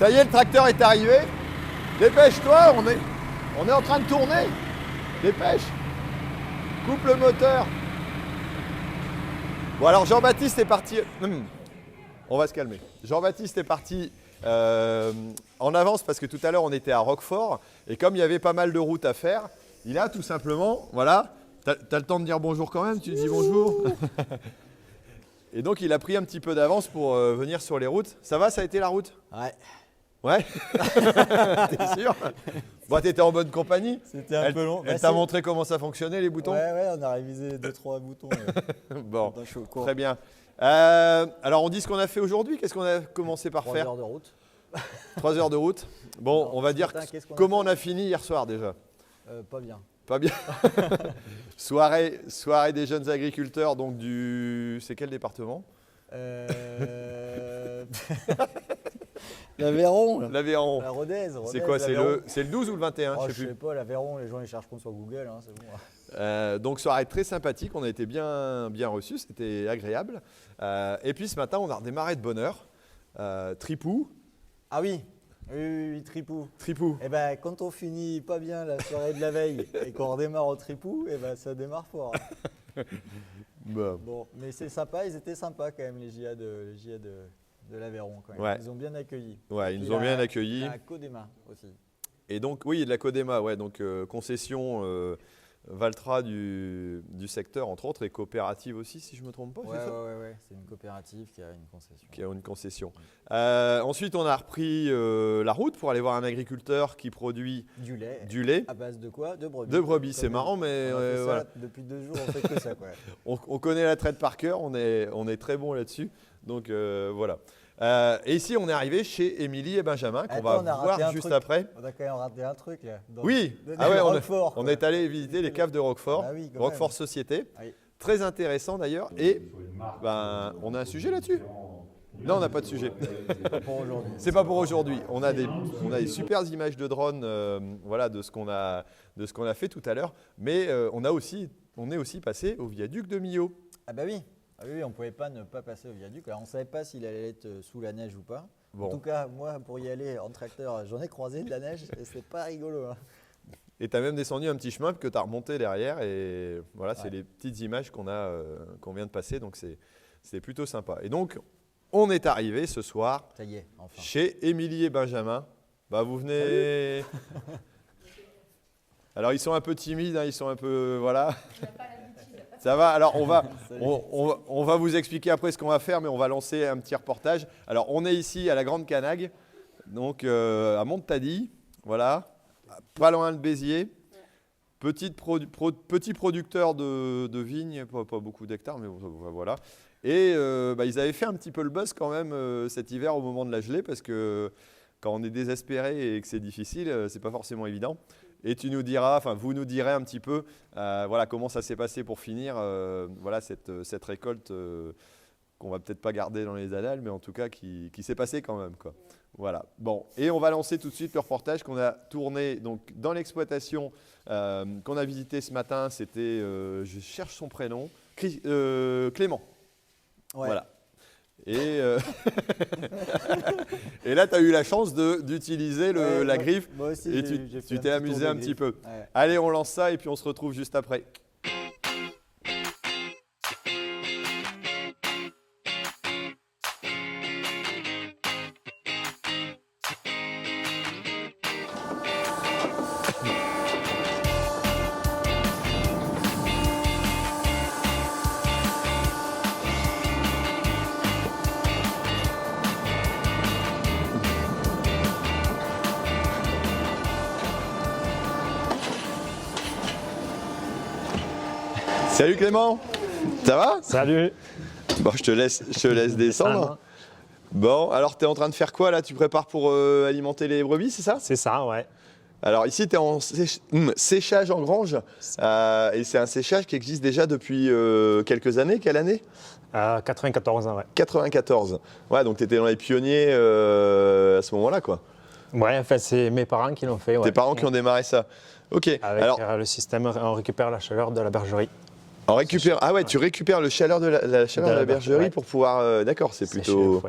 Ça y est, le tracteur est arrivé. Dépêche-toi, on est en train de tourner. Dépêche. Coupe le moteur. Bon alors Jean-Baptiste est parti. On va se calmer. Jean-Baptiste est parti en avance parce que tout à l'heure on était à Roquefort et comme il y avait pas mal de routes à faire, il a tout simplement, voilà, t'as le temps de dire bonjour quand même, tu dis bonjour. Et donc il a pris un petit peu d'avance pour venir sur les routes. Ça va, ça a été la route? Ouais. Ouais. T'es sûr? Bon, t'étais en bonne compagnie. C'était un peu long. Elle t'a montré comment ça fonctionnait les boutons? Ouais, on a révisé 2-3 boutons. Bon, très bien. Alors on dit ce qu'on a fait aujourd'hui. Qu'est-ce qu'on a commencé par 3 faire? 3 heures de route. 3 heures de route. Bon, Alors, on va dire comment on a fini hier soir déjà. Pas bien. Pas bien. soirée des jeunes agriculteurs, donc c'est quel département? L'Aveyron. L'Aveyron. La Rodez. C'est quoi? C'est le 12 ou le 21? Je sais pas, l'Aveyron, les gens ils chercheront sur Google, hein, c'est bon. Donc soirée très sympathique, on a été bien reçus, c'était agréable. Et puis ce matin, on a redémarré de bonne heure. Tripou. Ah oui. Oui, tripou. Tripou. Et ben quand on finit pas bien la soirée de la veille et qu'on redémarre au tripou, et ben ça démarre fort. Bon, mais c'est sympa, ils étaient sympas quand même les GIA de l'Aveyron quand même. Ouais. Ils ont bien accueilli. Ouais, ils nous ont bien accueillis. La Codema aussi. Et donc oui, de la Codema, ouais, donc concession Valtra du secteur entre autres et coopérative aussi si je ne me trompe pas. Ouais, c'est une coopérative qui a une concession. Qui a une concession. Ensuite, on a repris la route pour aller voir un agriculteur qui produit du lait. À base de quoi? De brebis. De brebis, c'est marrant, mais voilà. Depuis 2 jours, on fait que ça. Quoi. on connaît la traite par cœur, on est très bon là-dessus. Donc voilà. Et ici, on est arrivé chez Émilie et Benjamin, qu'on va voir juste après. On a quand même raté un truc là. Oui, on est allé visiter les caves de Roquefort, Ah oui, Roquefort Société. Oui. Très intéressant d'ailleurs. Et on a un sujet là-dessus? Non, on n'a pas de sujet. C'est pas pour aujourd'hui. On a des super images de drone voilà, de ce qu'on a fait tout à l'heure. Mais on est aussi passé au viaduc de Millau. Ah bah oui. Ah oui, on ne pouvait pas ne pas passer au viaduc. Alors, on ne savait pas s'il allait être sous la neige ou pas. Bon. En tout cas, moi, pour y aller en tracteur, j'en ai croisé de la neige et c'est pas rigolo. Hein. Et tu as même descendu un petit chemin que tu as remonté derrière. Et voilà, c'est les petites images qu'on vient de passer. Donc, c'est plutôt sympa. Et donc, on est arrivé ce soir Ça y est, enfin. Chez Émilie et Benjamin. Bah, vous venez… Alors, ils sont un peu timides, hein, ils sont un peu… Voilà. Ça va, alors on va vous expliquer après ce qu'on va faire, mais on va lancer un petit reportage. Alors on est ici à la Grande Canague, donc à Montady, voilà, pas loin de Béziers. Petit producteur de vignes, pas beaucoup d'hectares, mais voilà. Et ils avaient fait un petit peu le buzz quand même cet hiver au moment de la gelée, parce que quand on est désespéré et que c'est difficile, c'est pas forcément évident. Et vous nous direz un petit peu voilà, comment ça s'est passé pour finir voilà, cette récolte qu'on va peut-être pas garder dans les annales, mais en tout cas qui s'est passée quand même. Quoi. Voilà. Bon, et on va lancer tout de suite le reportage qu'on a tourné donc, dans l'exploitation qu'on a visité ce matin. C'était, je cherche son prénom, Clément. Ouais. Voilà. Et là, tu as eu la chance d'utiliser la griffe moi aussi, et tu t'es amusé un petit peu. Ouais. Allez, on lance ça et puis on se retrouve juste après. Salut Clément, ça va? Salut. Bon, je te laisse descendre. Bon, alors tu es en train de faire quoi là? Tu prépares pour alimenter les brebis, c'est ça? C'est ça, ouais. Alors ici, tu es en séchage en grange et c'est un séchage qui existe déjà depuis quelques années. Quelle année? 94 ans, ouais. 94. Ouais, donc tu étais dans les pionniers à ce moment-là, quoi. Ouais, enfin, c'est mes parents qui l'ont fait. Ouais. Tes parents qui ont démarré ça. Ok. Avec alors, le système, on récupère la chaleur de la bergerie. Tu récupères la chaleur de la bergerie ouais. pour pouvoir… D'accord, c'est plutôt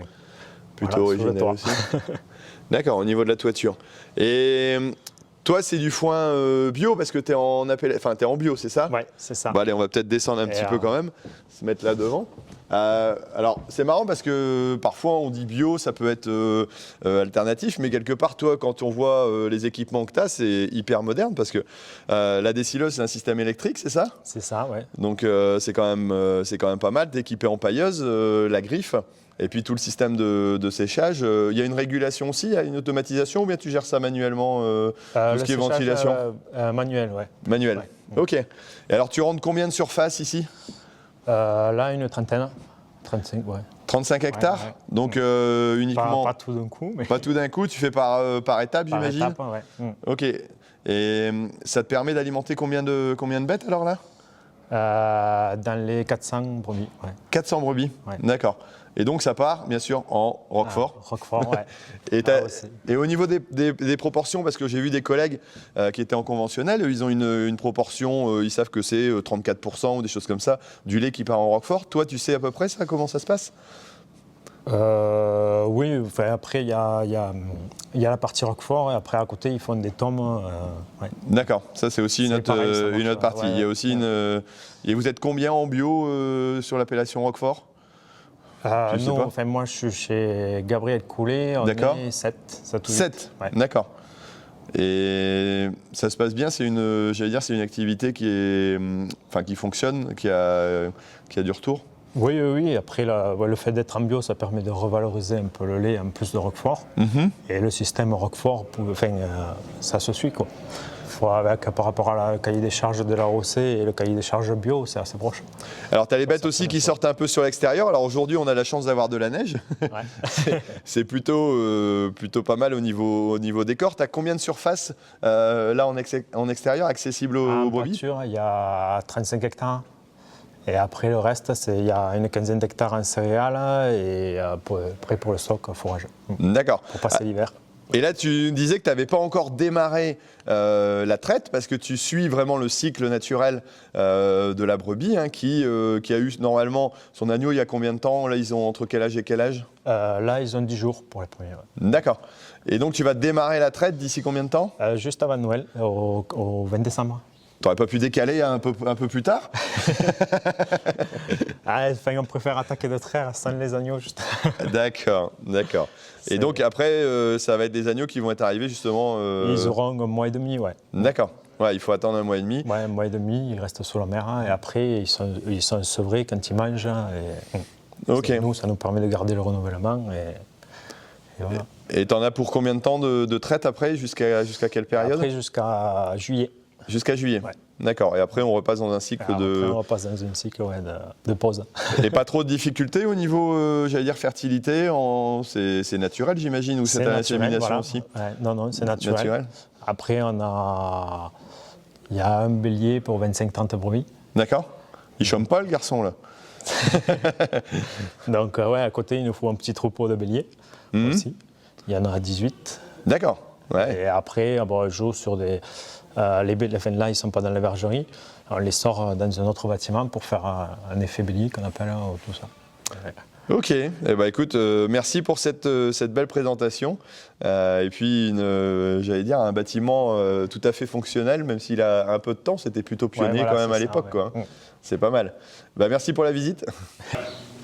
Voilà, original aussi. D'accord, au niveau de la toiture. Et toi, c'est du foin bio parce que tu es t'es en bio, c'est ça? Ouais, c'est ça. Bon, allez, on va peut-être descendre un petit peu quand même, se mettre là devant. Alors, c'est marrant parce que parfois on dit bio, ça peut être alternatif, mais quelque part, toi, quand on voit les équipements que tu as, c'est hyper moderne parce que la décileuse, c'est un système électrique, c'est ça? C'est ça, ouais. Donc, c'est quand même pas mal. T'es équipé en pailleuse, la griffe. Et puis tout le système de séchage, il y a une régulation aussi, il y a une automatisation ou bien tu gères ça manuellement, tout ce qui est ventilation? Manuel, ouais. Manuel, Ouais. ok. Et alors tu rentres combien de surface ici? Là, une trentaine, 35, ouais. 35 hectares, ouais. donc uniquement... Pas tout d'un coup, mais Pas tout d'un coup, tu fais par étape, par j'imagine? étape, ouais. Ok. Et ça te permet d'alimenter combien de bêtes alors là? Dans les 400 brebis, ouais. 400 brebis, Ouais. d'accord. Et donc ça part, bien sûr, en Roquefort. Roquefort, ouais. Et au niveau des proportions, parce que j'ai vu des collègues qui étaient en conventionnel, ils ont une proportion, ils savent que c'est 34% ou des choses comme ça, du lait qui part en Roquefort. Toi, tu sais à peu près ça, comment ça se passe? Oui, enfin, après il y a la partie Roquefort et après à côté ils font des tomes. Ouais. D'accord, ça c'est aussi une autre, pareil, ça marche, une autre partie. ouais, Il y a aussi et vous êtes combien en bio sur l'appellation Roquefort? Je sais non, pas. enfin moi je suis chez Gabriel Coulet, on D'accord. est 7. 7, Ouais. d'accord. Et ça se passe bien, c'est une activité qui fonctionne, qui a du retour? Oui. Après le fait d'être en bio, ça permet de revaloriser un peu le lait en plus de Roquefort. Et le système Roquefort, ça se suit quoi. Par rapport à la cahier des charges de la ROC et le cahier des charges bio, c'est assez proche. Alors, tu as les bêtes aussi qui sortent un peu sur l'extérieur. Alors aujourd'hui, on a la chance d'avoir de la neige. Ouais. C'est plutôt pas mal au niveau décor. Tu as combien de surface là en extérieur accessible aux brebis? Voiture, il y a 35 hectares. Et après, le reste, il y a une quinzaine d'hectares en céréales et prêt pour le stock, fourrage. D'accord. Pour passer l'hiver. Et là, tu disais que tu n'avais pas encore démarré la traite parce que tu suis vraiment le cycle naturel de la brebis qui a eu normalement son agneau il y a combien de temps? Là, ils ont entre quel âge et quel âge? Là, ils ont 10 jours pour les premiers. Ouais. D'accord. Et donc, tu vas démarrer la traite d'ici combien de temps? Juste avant Noël, au 20 décembre. Tu n'aurais pas pu décaler un peu plus tard? On préfère attaquer de traire sans les agneaux. Juste. D'accord. Et donc après, ça va être des agneaux qui vont être arrivés justement... Ils auront un mois et demi, ouais. D'accord. Ouais, il faut attendre un mois et demi. Ouais, un mois et demi, ils restent sous la mer. Et après, ils sont sevrés quand ils mangent. Ok. Nous, ça nous permet de garder le renouvellement. Et voilà. Et tu en as pour combien de temps de traite après? Jusqu'à quelle période? Après, jusqu'à juillet. Jusqu'à juillet. Ouais. D'accord. Et après, on repasse dans un cycle Après, on repasse dans un cycle de pause. Et pas trop de difficultés au niveau, fertilité? C'est naturel, j'imagine, ou c'est à l'insémination voilà. aussi? Ouais, non, c'est naturel. Après, il y a un bélier pour 25-30 brebis. D'accord. Il chôme pas, le garçon, là? Donc, à côté, il nous faut un petit troupeau de béliers aussi. Il y en a 18. D'accord. Ouais. Et après, on joue sur des... les là, ils ne sont pas dans la bergerie. On les sort dans un autre bâtiment pour faire un effet bélier qu'on appelle tout ça. Ouais. Ok, eh ben, écoute, merci pour cette belle présentation. Et puis, j'allais dire, un bâtiment tout à fait fonctionnel, même s'il a un peu de temps, c'était plutôt pionnier quand même à l'époque. C'est pas mal. Bah, merci pour la visite.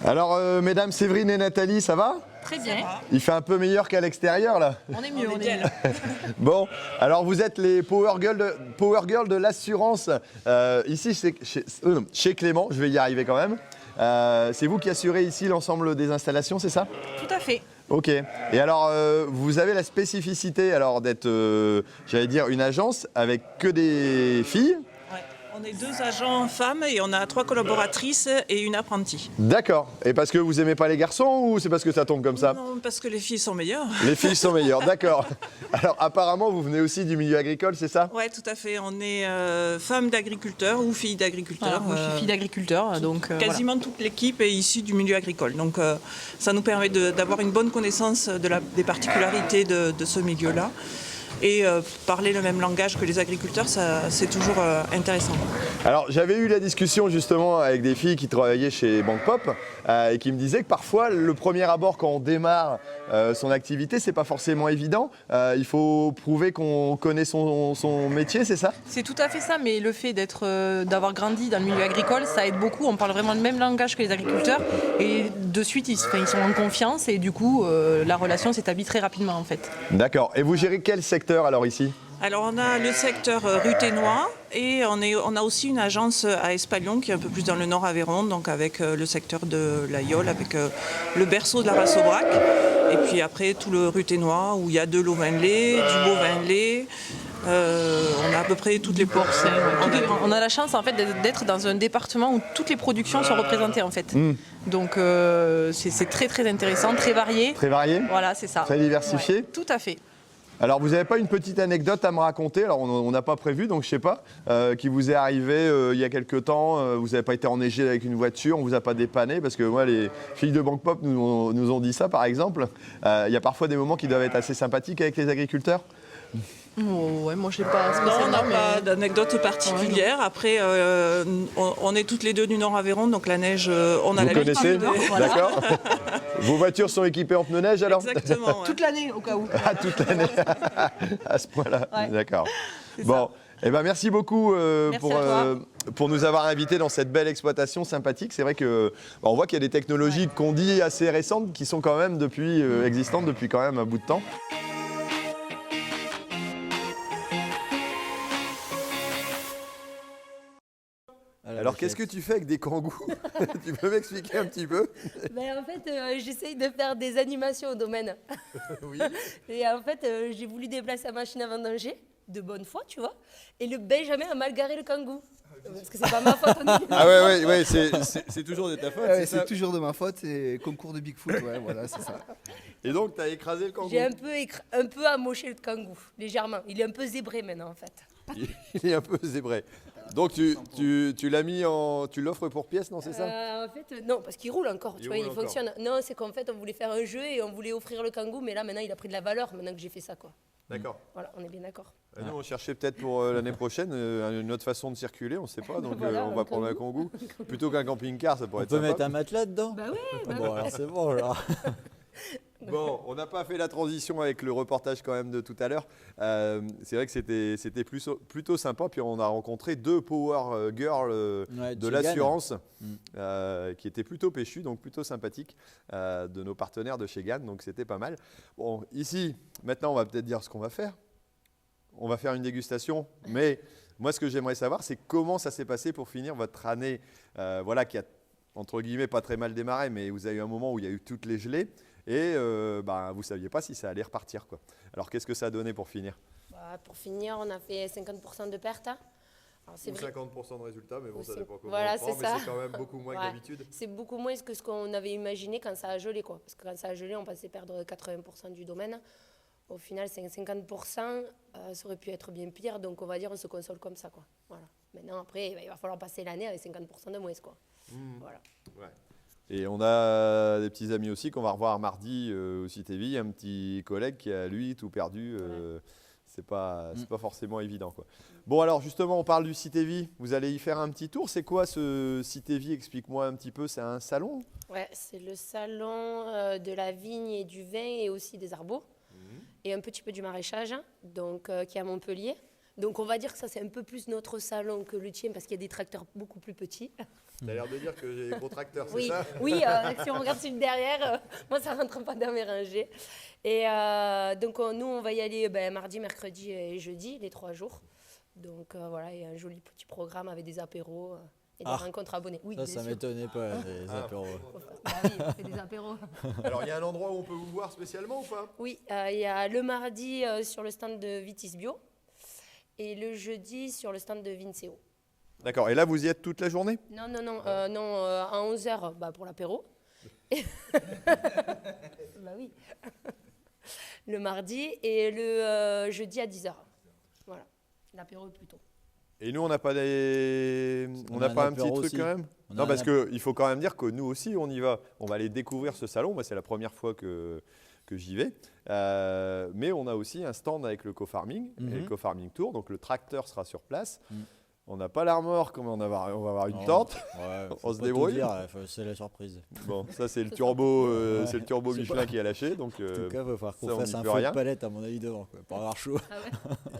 Alors, mesdames Séverine et Nathalie, ça va? Très bien. Il fait un peu meilleur qu'à l'extérieur, là. On est mieux, on est mieux. Bon, alors vous êtes les Power Girls de l'assurance. Ici, chez Clément, je vais y arriver quand même. C'est vous qui assurez ici l'ensemble des installations, c'est ça? Tout à fait. Ok. Et alors, vous avez la spécificité d'être, j'allais dire, une agence avec que des filles? Ouais. On est 2 agents femmes et on a 3 collaboratrices et une apprentie. D'accord. Et parce que vous aimez pas les garçons ou c'est parce que ça tombe comme ça? Non, parce que les filles sont meilleures. Les filles sont meilleures, d'accord. Alors apparemment, vous venez aussi du milieu agricole, c'est ça? Oui, tout à fait. On est femmes d'agriculteurs ou filles d'agriculteurs. Voilà, moi, je suis fille d'agriculteur, donc quasiment toute l'équipe est issue du milieu agricole. Donc ça nous permet d'avoir une bonne connaissance des particularités de ce milieu-là. et parler le même langage que les agriculteurs, c'est toujours intéressant. Alors j'avais eu la discussion justement avec des filles qui travaillaient chez Banque Pop et qui me disaient que parfois le premier abord quand on démarre son activité, c'est pas forcément évident. Il faut prouver qu'on connaît son métier, c'est ça? c'est tout à fait ça, mais le fait d'avoir grandi dans le milieu agricole, ça aide beaucoup. On parle vraiment le même langage que les agriculteurs et de suite, ils sont en confiance et du coup, la relation s'établit très rapidement en fait. D'accord. Et vous gérez quel secteur alors ici? Alors on a le secteur Ruthénois et on a aussi une agence à Espalion qui est un peu plus dans le nord Aveyron, donc avec le secteur de la Yole, avec le berceau de la race Aubrac. Et puis après tout le Ruthénois où il y a de l'eau-vin de lait, du bovin de lait. On a à peu près toutes les portions. On a la chance en fait d'être dans un département où toutes les productions sont représentées en fait. Donc c'est très très intéressant, très varié. Très varié? Voilà, c'est ça. Très diversifié? Ouais, tout à fait. Alors vous n'avez pas une petite anecdote à me raconter? Alors on n'a pas prévu, donc je sais pas, qui vous est arrivé il y a quelque temps, vous n'avez pas été enneigé avec une voiture, on vous a pas dépanné, parce que moi les filles de Banque Pop nous ont dit ça par exemple. Il y a parfois des moments qui doivent être assez sympathiques avec les agriculteurs? Oh, ouais, moi je sais pas Non, on spécialement. n'a pas d'anecdote particulière. Après, on est toutes les deux du Nord Aveyron, donc la neige, on a Vous la connaissez? Voilà. D'accord. Vos voitures sont équipées en pneus neige alors? Exactement. Ouais. Toute l'année au cas où. Ah, toute l'année. À ce point-là. Ouais. D'accord. C'est Bon, eh ben merci beaucoup Merci à toi. pour nous avoir invités dans cette belle exploitation sympathique. C'est vrai que on voit qu'il y a des technologies qu'on dit assez récentes qui sont quand même depuis existantes depuis quand même un bout de temps. Alors qu'est-ce que tu fais avec des kangous? Tu peux m'expliquer un petit peu? Ben, en fait, j'essaye de faire des animations au domaine. Oui. Et en fait, j'ai voulu déplacer la machine à vendanger, de bonne foi, tu vois. Et le Benjamin a mal garé le kangou. Parce que c'est pas ma faute. Ah ouais, c'est toujours de ta faute. Ouais, c'est toujours de ma faute, c'est concours de Bigfoot, ouais, voilà, c'est ça. Et donc tu as écrasé le kangou? J'ai un peu amoché le kangou, légèrement. Il est un peu zébré maintenant, en fait. Il est un peu zébré. Donc tu l'as mis tu l'offres pour pièce, non, c'est ça? En fait, non, parce qu'il roule encore, tu vois, il roule encore. fonctionne. Non, c'est qu'en fait, on voulait faire un jeu et on voulait offrir le kangou, mais là, maintenant, il a pris de la valeur, maintenant que j'ai fait ça, quoi. D'accord. Voilà, on est bien d'accord. Nous, on cherchait peut-être pour l'année prochaine une autre façon de circuler, on ne sait pas, donc Voilà, on va un prendre un kangou. Plutôt qu'un camping-car, ça pourrait On être peut sympa. mettre un matelas dedans? Bah ouais, bah Bon, alors c'est bon, alors. Bon, on n'a pas fait la transition avec le reportage quand même de tout à l'heure. C'est vrai que c'était plutôt sympa. Puis on a rencontré deux power girls Ouais, de Chegan. l'assurance qui étaient plutôt péchus, donc plutôt sympathiques, de nos partenaires de chez GAN. Donc c'était pas mal. Bon, ici, maintenant, on va peut-être dire ce qu'on va faire. On va faire une dégustation, mais moi, ce que j'aimerais savoir, c'est comment ça s'est passé pour finir votre année, voilà, qui a, entre guillemets, pas très mal démarré, mais vous avez eu un moment où il y a eu toutes les gelées. Et vous ne saviez pas si ça allait repartir, quoi. Alors, qu'est-ce que ça a donné pour finir? Bah, pour finir, on a fait 50% de perte. Alors, c'est Ou vrai. 50% de résultats, mais bon, ça C'est- dépend comment voilà, on le prend, c'est mais ça. c'est quand même beaucoup moins que Ouais. d'habitude. C'est beaucoup moins que ce qu'on avait imaginé quand ça a gelé, quoi. Parce que quand ça a gelé, on pensait perdre 80% du domaine. Au final, c'est 50%. Ça aurait pu être bien pire. Donc, on va dire, on se console comme ça, quoi. Voilà. Maintenant, après, il va falloir passer l'année avec 50% de moins, quoi. Voilà. Ouais. Et on a des petits amis aussi qu'on va revoir mardi au CITV, un petit collègue qui a, lui, tout perdu. C'est pas forcément évident, quoi. Bon, alors, justement, on parle du CITV. Vous allez y faire un petit tour. C'est quoi ce CITV? Explique-moi un petit peu. C'est un salon? Ouais, c'est le salon de la vigne et du vin et aussi des arbres. Et un petit peu du maraîchage, donc, qui est à Montpellier. Donc on va dire que ça c'est un peu plus notre salon que le tien parce qu'il y a des tracteurs beaucoup plus petits. Tu as l'air de dire que j'ai des gros tracteurs, c'est Oui, ça? oui, si on regarde celui derrière, moi ça rentre pas dans mes rangées. Et donc nous on va y aller mardi, mercredi et jeudi, les 3 jours. Donc voilà, il y a un joli petit programme avec des apéros et des rencontres abonnées. Oui, Ça, bien ça sûr. m'étonnait pas, les apéros. Bah oui, on fait des apéros. Alors, il y a un endroit où on peut vous voir spécialement ou pas? Oui, il y a le mardi sur le stand de Vitis Bio et le jeudi sur le stand de Vinceo. D'accord. Et là, vous y êtes toute la journée? Non, à 11h pour l'apéro. Bah oui. Le mardi et le jeudi à 10h. Voilà, l'apéro est plus tôt. Et nous, on n'a pas On n'a a pas un un petit apéro truc aussi. quand même? On a Non, un parce qu'il faut quand même dire que nous aussi, on y va. On va aller découvrir ce salon. Moi, c'est la première fois que j'y vais. Mais on a aussi un stand avec le co-farming, et le co-farming tour. Donc le tracteur sera sur place. On n'a pas l'armor, comme on va avoir une tente. Ouais, On se débrouille. C'est la surprise. Bon, ça c'est le turbo, c'est le turbo Michelin qui a lâché. Donc, En tout cas, il va falloir ça, qu'on on fasse n'y un peut feu rien. de palette, à mon avis, devant, quoi, pour avoir chaud.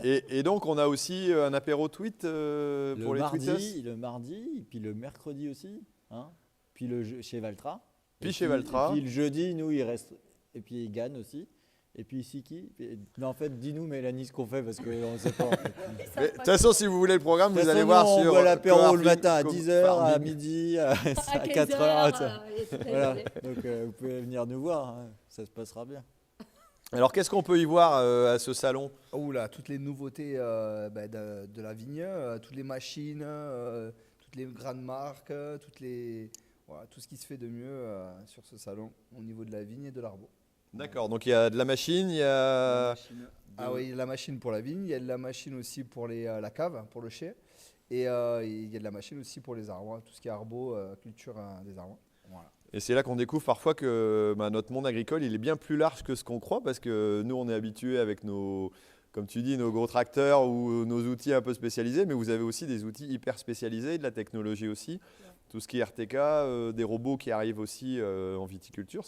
Et donc on a aussi un apéro tweet pour les tweeters. Le mardi, et puis le mercredi aussi, hein, puis chez Valtra. Puis Et chez Valtra. Et puis le jeudi, nous, il reste. Et puis Gann aussi. Et puis ici qui Non, en fait, dis-nous, Mélanie, ce qu'on fait, parce qu'on ne sait pas. En fait. Mais, de toute façon, si vous voulez le programme, De toute vous allez façon, voir nous, sur. on voit l'apéro le matin à Co-farming. 10h, à midi, à 4h. Voilà. Voilà. Donc vous pouvez venir nous voir, hein. Ça se passera bien. Alors qu'est-ce qu'on peut y voir à ce salon? Oula, toutes les nouveautés de la vigne, toutes les machines, toutes les grandes marques, tout ce qui se fait de mieux sur ce salon au niveau de la vigne et de l'arbre. D'accord, donc il y a de la machine, il y a. Ah oui, il y a de la machine pour la vigne, il y a de la machine aussi pour la cave, pour le chai, et il y a de la machine aussi pour les arbres, tout ce qui est arbo, culture des arbres. Voilà. Et c'est là qu'on découvre parfois que notre monde agricole, il est bien plus large que ce qu'on croit, parce que nous, on est habitués avec nos, comme tu dis, nos gros tracteurs ou nos outils un peu spécialisés, mais vous avez aussi des outils hyper spécialisés, de la technologie aussi. Ouais. Tout ce qui est RTK, des robots qui arrivent aussi en viticulture,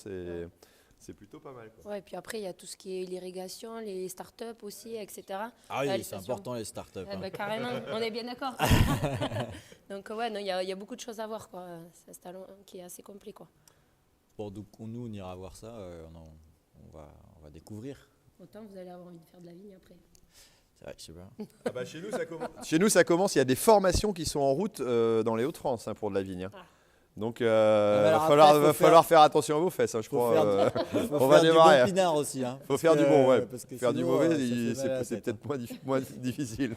c'est plutôt pas mal, quoi. Ouais, et puis après, il y a tout ce qui est l'irrigation, les startups aussi, etc. Ah oui, c'est important les startups. Ah, bah, carrément, on est bien d'accord. Donc ouais, il y a beaucoup de choses à voir, quoi. C'est un salon qui est assez complet, quoi. Bon, donc nous, on ira voir ça, on va découvrir. Autant vous allez avoir envie de faire de la vigne après. C'est vrai, je sais pas. Ah bah, chez nous, ça commence. Il y a des formations qui sont en route dans les Hauts-de-France pour de la vigne. Ah. Donc, il alors va falloir faire attention à vos fesses, hein, je crois. On va démarrer. Du bon pinard aussi. Hein, faut faire du bon, ouais. Parce que faire sinon, du mauvais, c'est peut-être moins difficile.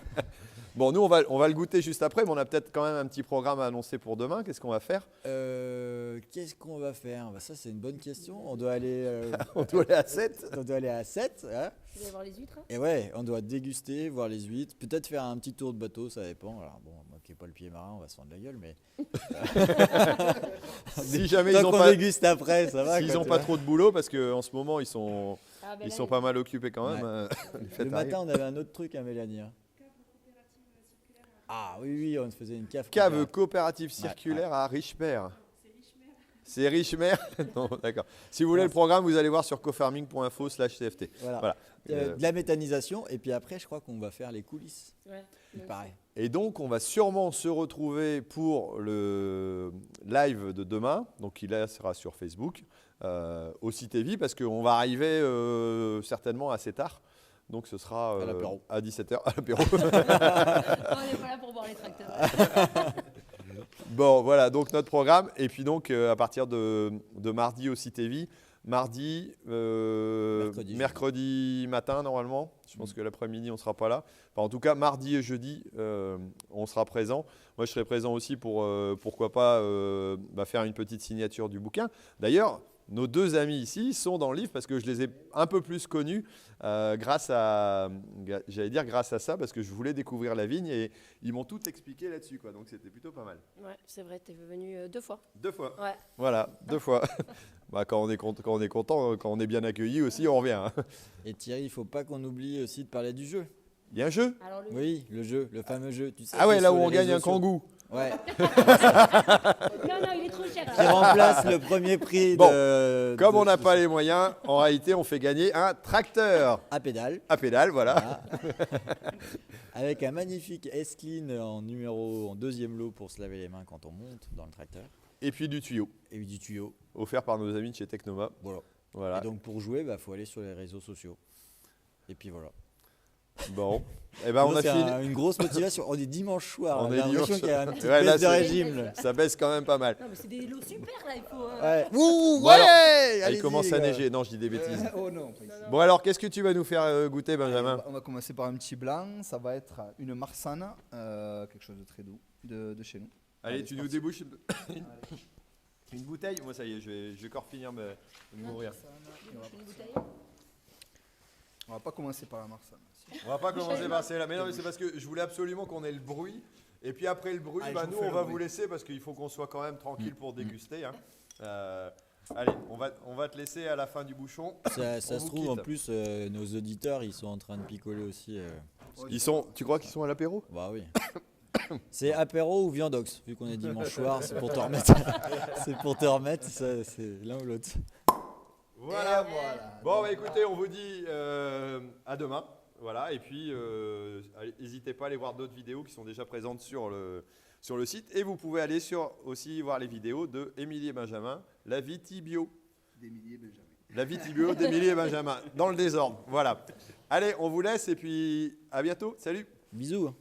Bon, nous, on va le goûter juste après, mais on a peut-être quand même un petit programme à annoncer pour demain. Qu'est-ce qu'on va faire? Qu'est-ce qu'on va faire? Bah, ça, c'est une bonne question. On doit aller, on doit aller à 7. On doit aller à 7. Hein. Vous allez voir les huîtres, hein? Et ouais, on doit déguster, voir les huîtres. Peut-être faire un petit tour de bateau, ça dépend. Alors bon, moi qui n'ai pas le pied marin, on va se fendre la gueule, mais. Si jamais Tant ils ont qu'on pas, déguste après, ça va. s'ils n'ont pas trop de boulot, parce qu'en ce moment, ils sont là, pas mal occupés quand même. Ouais. Le matin, on avait un autre truc à Mélanie. Hein. Ah oui, on faisait une cave. Cave coopérative circulaire à Richemère. C'est Richemère. Non, d'accord. Si vous voulez le programme, vous allez voir sur cofarming.info/cft. Voilà. De la méthanisation, et puis après, je crois qu'on va faire les coulisses. Ouais. Il paraît. Et donc, on va sûrement se retrouver pour le live de demain, donc qui là sera sur Facebook, au CitéVie, parce qu'on va arriver certainement assez tard. Donc ce sera à 17h à l'apéro. On n'est pas là pour boire les tracteurs. Bon, voilà, donc notre programme. Et puis donc, à partir de mardi au CitéVie, mardi, mercredi matin normalement. Je pense que l'après-midi, on ne sera pas là. Enfin, en tout cas, mardi et jeudi, on sera présent. Moi, je serai présent aussi pour, pourquoi pas, faire une petite signature du bouquin. D'ailleurs, nos deux amis ici sont dans le livre parce que je les ai un peu plus connus grâce à ça, parce que je voulais découvrir la vigne et ils m'ont tout expliqué là-dessus, quoi. Donc c'était plutôt pas mal. Ouais, c'est vrai, tu es venu 2 fois. 2 fois. Ouais. Voilà, 2 fois. Quand on est content, quand on est bien accueilli aussi, on revient. Et Thierry, il ne faut pas qu'on oublie aussi de parler du jeu. Il y a un jeu? Alors, Oui, le jeu, le fameux jeu. Tu sais, Ah ouais, là où sur on les gagne un réseaux sociaux. kangou. Ouais. Non, il est trop cher. Qui remplace le premier prix Bon, de. comme on n'a pas les moyens, en réalité, on fait gagner un tracteur à pédale. à pédale, voilà. Avec un magnifique S-Clean en 2e lot pour se laver les mains quand on monte dans le tracteur. Et puis du tuyau, Et du tuyau. offert par nos amis de chez Technoma. Voilà. Et donc pour jouer, faut aller sur les réseaux sociaux. Et puis voilà. Bon, eh ben, on a C'est fini. une grosse motivation. On est dimanche soir. On On est a l'impression dimanche qu'il y a un petit Ouais, là, baisse de c'est- régime. Là. Ça baisse quand même pas mal. Non, mais c'est des lots super là, il faut. Ouais. Bon, Ouais, alors, allez-y, il commence les à gars. neiger. Non, je dis des bêtises. Oh non, pas ici. Bon, alors, qu'est-ce que tu vas nous faire goûter, Benjamin? On va commencer par un petit blanc, ça va être une Marsanne, quelque chose de très doux, de chez nous. Allez, tu c'est nous parti. débouches une bouteille. Moi, ça y est, je vais encore finir de mourir. On va pas commencer par la Marsanne. On va pas commencer par celle-là. Mais non, mais c'est parce que je voulais absolument qu'on ait le bruit. Et puis après le bruit, Allez, je vous nous, fais on le va bruit. vous laisser parce qu'il faut qu'on soit quand même tranquille pour déguster. Hein. Allez, on va te laisser à la fin du bouchon. Ça On se vous trouve, en quitte. plus, nos auditeurs, ils sont en train de picoler aussi. Tu crois qu'ils sont à l'apéro? Bah oui. C'est apéro ou viandox, vu qu'on est dimanche soir, c'est pour te remettre. C'est pour te remettre, c'est l'un ou l'autre. Voilà. voilà. Bon, bah, écoutez, on vous dit à demain. Voilà, et puis n'hésitez pas à aller voir d'autres vidéos qui sont déjà présentes sur le site. Et vous pouvez aller aussi voir les vidéos de Émilie et Benjamin, la Vitibio. d'Émilie et Benjamin. La Vitibio d'Émilie et Benjamin, dans le désordre. Voilà. Allez, on vous laisse et puis à bientôt. Salut. Bisous.